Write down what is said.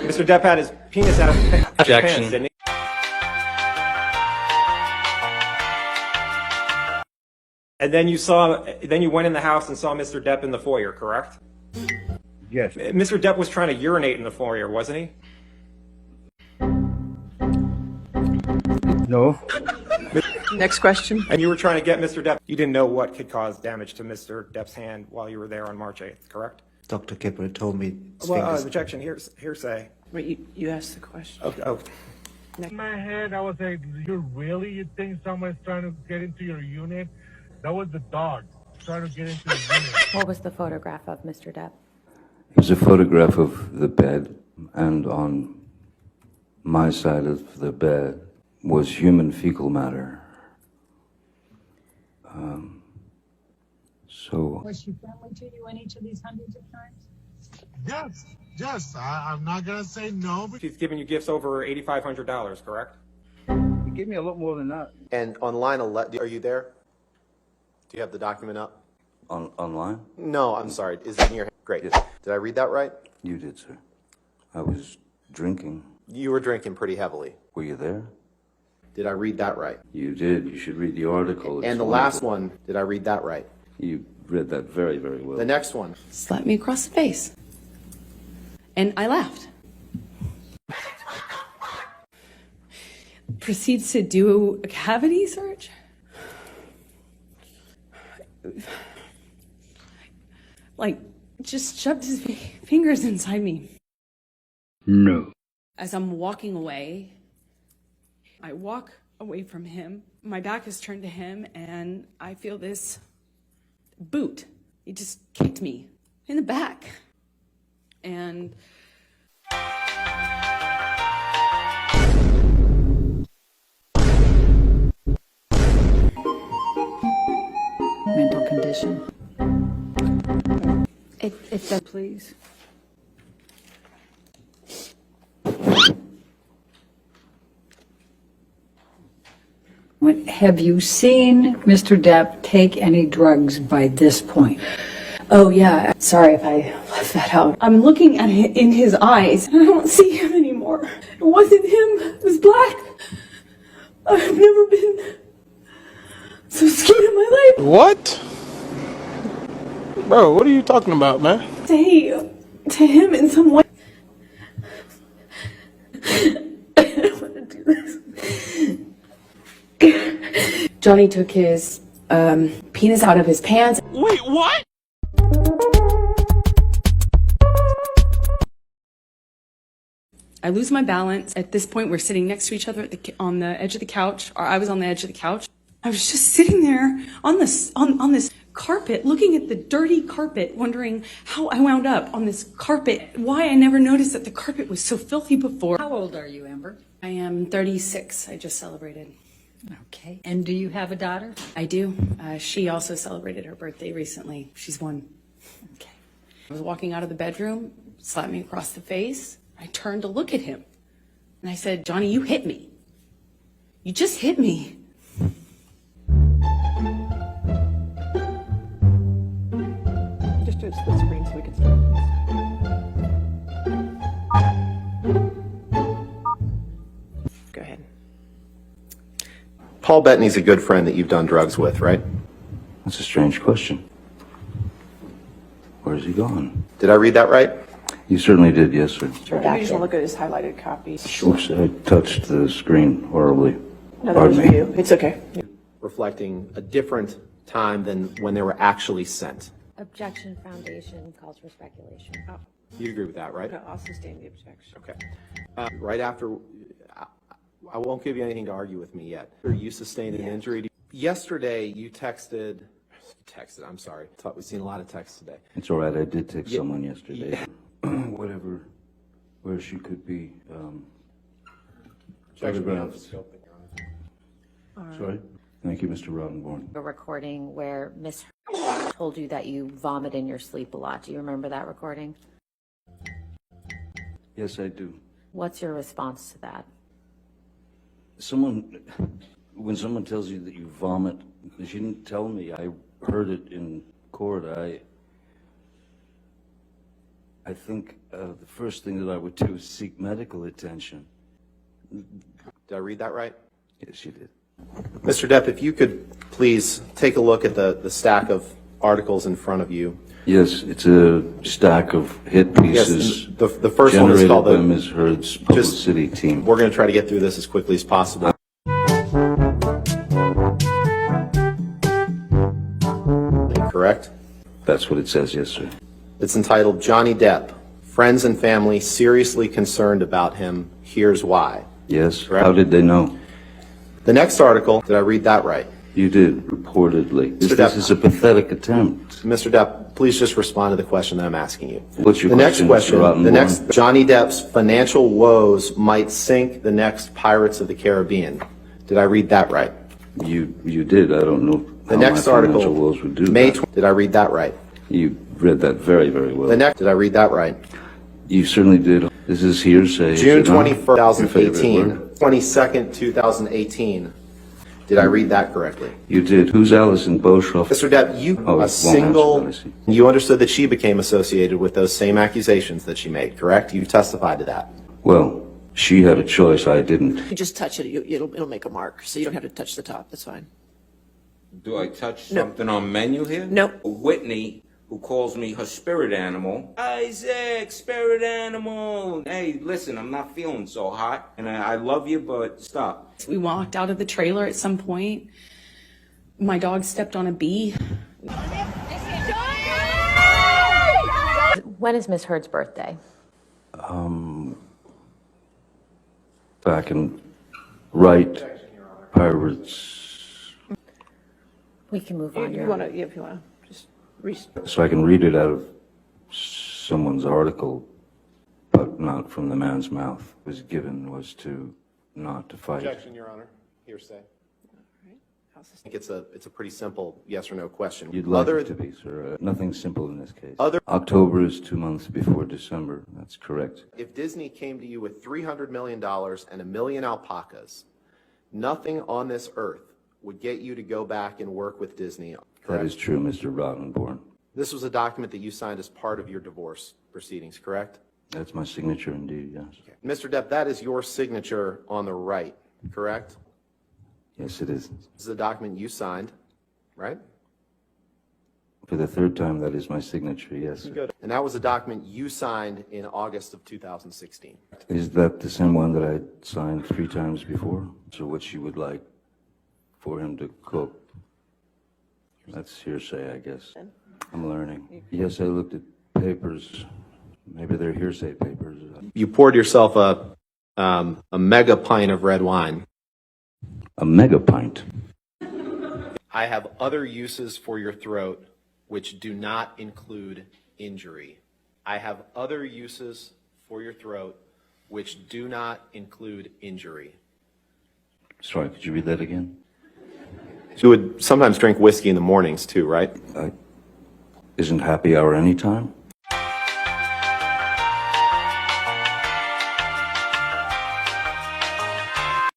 Mr. Depp had his penis out of his Objection. pants, didn't he? And then you went in the house and saw Mr. Depp in the foyer, correct? Yes. Mr. Depp was trying to urinate in the foyer, wasn't he? No. Next question. And you were trying to get Mr. Depp. You didn't know what could cause damage to Mr. Depp's hand while you were there on March 8th, correct? Dr. Kipper told me his Well, fingers. objection, hearsay. Wait, you asked the question. Oh. In my head, I was like, you think someone's trying to get into your unit? That was the dog trying to get into the unit. What was the photograph of Mr. Depp? It was a photograph of the bed, and on my side of the bed was human fecal matter. Was she friendly to you in each of these hundreds of times? Yes. I'm not gonna say no. She's giving you gifts over $8,500, correct? You gave me a lot more than that. And on line 11, are you there? Do you have the document up? Online? No, I'm sorry. Is it in your hand? Great. Yes. Did I read that right? You did, sir. I was drinking. You were drinking pretty heavily. Were you there? Did I read that right? You did. You should read the article. It's And the last one, did I read that right? You read that very, very well. The next one. Slapped me across the face. And I laughed. Proceeds to do a cavity search. Like, just shoved his fingers inside me. No. As I'm walking away, I walk away from him. My back is turned to him, and I feel this boot. He just kicked me in the back. And Mental condition. If the please. Have you seen Mr. Depp take any drugs by this point? Oh yeah, sorry if I left that out. I'm looking at it in his eyes, and I don't see him anymore. It wasn't him, it was black. I've never been so scared in my life. What? Bro, what are you talking about, man? Say to him in some way. I don't want to do this. Johnny took his penis out of his pants. Wait, what? I lose my balance. At this point, we're sitting next to each other on the edge of the couch, or I was on the edge of the couch. I was just sitting there on this carpet, looking at the dirty carpet, wondering how I wound up on this carpet, why I never noticed that the carpet was so filthy before. How old are you, Amber? I am 36. I just celebrated. Okay. And do you have a daughter? I do. She also celebrated her birthday recently. She's 1. Okay. I was walking out of the bedroom, slapped me across the face. I turned to look at him, and I said, "Johnny, you hit me. You just hit me." Just do it split screen so we can start, please. Go ahead. Paul Bettany's a good friend that you've done drugs with, right? That's a strange question. Where's he gone? Did I read that right? You certainly did, yes, sir. Sure, you just want to look at his highlighted copies. Oops, I touched the screen horribly. No, that was Pardon me. you. It's okay. Reflecting a different time than when they were actually sent. objection foundation calls for speculation. Oh, You agree with that, right? okay, I'll sustain the objection. Okay. Right after, I won't give you anything to argue with me yet. You sustained an injury. Yesterday, you texted, I'm sorry. We've seen a lot of texts today. It's all right, I did text someone yesterday. Whatever, where she could be, photographs. Sorry? Thank you, Mr. Rottenborn. A recording where Miss told you that you vomit in your sleep a lot. Do you remember that recording? Yes, I do. What's your response to that? When someone tells you that you vomit, she didn't tell me. I heard it in court. I think the first thing that I would do is seek medical attention. Did I read that right? Yes, you did. Mr. Depp, if you could please take a look at the stack of articles in front of you. Yes, it's a stack of hit pieces. Yes, the first one is generated called by the. Ms. Heard's publicity team. We're going to try to get through this as quickly as possible. Correct? That's what it says, yes, sir. It's entitled Johnny Depp. Friends and family seriously concerned about him. Here's why. Yes. Correct. How did they know? The next article, did I read that right? You did, reportedly. Mr. This Depp. is a pathetic attempt. Mr. Depp, please just respond to the question that I'm asking you. What's your The next question, Mr. question, the Rottenborn? next, Johnny Depp's financial woes might sink the next Pirates of the Caribbean. Did I read that right? You did. I don't know The how next my article, financial woes would do May, that. did I read that right? You read that very, very well. The next, did I read that right? You certainly did. This is hearsay. is June it not? 21st, Your favorite 2018, word? 22nd, 2018. Did I read that correctly? You did. Who's Alison Boshoff? Mr. Depp, you, Oh, it a won't single, answer, you understood that she became associated with those same accusations that she made, correct? You testified to that. Well, she had a choice. I didn't. You just touch it, it'll make a mark, so you don't have to touch the top, that's fine. Do I touch No. something on menu here? No. Whitney, who calls me her spirit animal. Isaac, spirit animal. Hey, listen, I'm not feeling so hot, and I love you, but stop. We walked out of the trailer at some point. My dog stepped on a bee. When is Miss Heard's birthday? Back in Pirates. We can move on. You Your- want to, if you want to, just So I can read it out of someone's article, but not from the man's mouth. Was given was to not to fight. Objection, Your Honor. Hearsay. I think it's a pretty simple yes or no question. You'd like Other- it to be, sir. Nothing simple in this case. Other- October is 2 months before December. That's correct. If Disney came to you with $300 million and 1 million alpacas, nothing on this earth would get you to go back and work with Disney, That correct? is true, Mr. Rottenborn. This was a document that you signed as part of your divorce proceedings, correct? That's my signature indeed, yes. Mr. Depp, that is your signature on the right, correct? Yes, it is. This is a document you signed, right? For the third time, that is my signature, yes. Sir. And that was a document you signed in August of 2016. Is that the same one that I signed 3 times before? So what you would like for him to cook? That's hearsay, I guess. I'm learning. Yes, I looked at papers. Maybe they're hearsay papers. You poured yourself a mega pint of red wine. A mega pint. I have other uses for your throat which do not include injury. I have other uses for your throat which do not include injury. Sorry, could you read that again? You would sometimes drink whiskey in the mornings too, right? Isn't happy hour any time?